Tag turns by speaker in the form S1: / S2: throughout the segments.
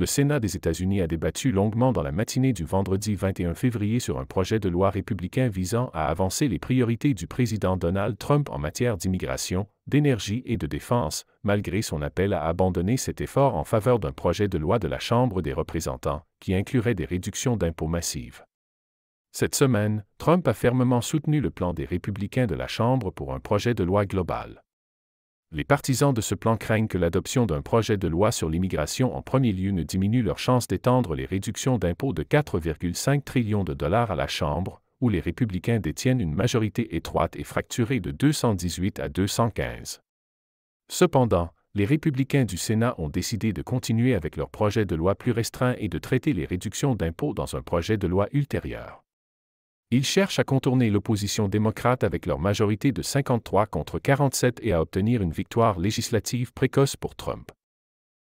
S1: Le Sénat des États-Unis a débattu longuement dans la matinée du vendredi 21 février sur un projet de loi républicain visant à avancer les priorités du président Donald Trump en matière d'immigration, d'énergie et de défense, malgré son appel à abandonner cet effort en faveur d'un projet de loi de la Chambre des représentants, qui inclurait des réductions d'impôts massives. Cette semaine, Trump a fermement soutenu le plan des républicains de la Chambre pour un projet de loi global. Les partisans de ce plan craignent que l'adoption d'un projet de loi sur l'immigration en premier lieu ne diminue leurs chances d'étendre les réductions d'impôts de 4,5 trillions de dollars à la Chambre, où les républicains détiennent une majorité étroite et fracturée de 218 à 215. Cependant, les républicains du Sénat ont décidé de continuer avec leur projet de loi plus restreint et de traiter les réductions d'impôts dans un projet de loi ultérieur. Ils cherchent à contourner l'opposition démocrate avec leur majorité de 53 contre 47 et à obtenir une victoire législative précoce pour Trump.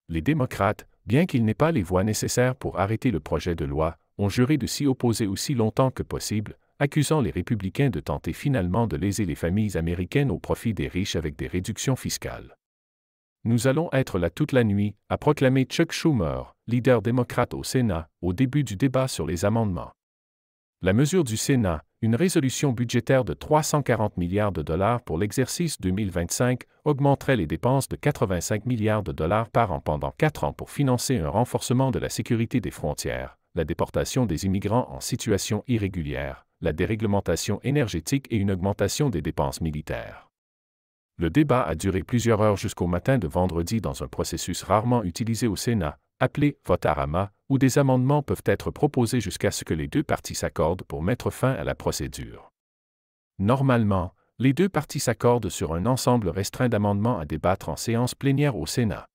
S1: Les démocrates, bien qu'ils n'aient pas les voix nécessaires pour arrêter le projet de loi, ont juré de s'y opposer aussi longtemps que possible, accusant les républicains de tenter finalement de léser les familles américaines au profit des riches avec des réductions fiscales. Nous allons être là toute la nuit, a proclamé Chuck Schumer, leader démocrate au Sénat, au début du débat sur les amendements. La mesure du Sénat, une résolution budgétaire de 340 milliards de dollars pour l'exercice 2025, augmenterait les dépenses de 85 milliards de dollars par an pendant 4 ans pour financer un renforcement de la sécurité des frontières, la déportation des immigrants en situation irrégulière, la déréglementation énergétique et une augmentation des dépenses militaires. Le débat a duré plusieurs heures jusqu'au matin de vendredi dans un processus rarement utilisé au Sénat, appelé « vote à ras-mat », où des amendements peuvent être proposés jusqu'à ce que les deux parties s'accordent pour mettre fin à la procédure. Normalement, les deux parties s'accordent sur un ensemble restreint d'amendements à débattre en séance plénière au Sénat.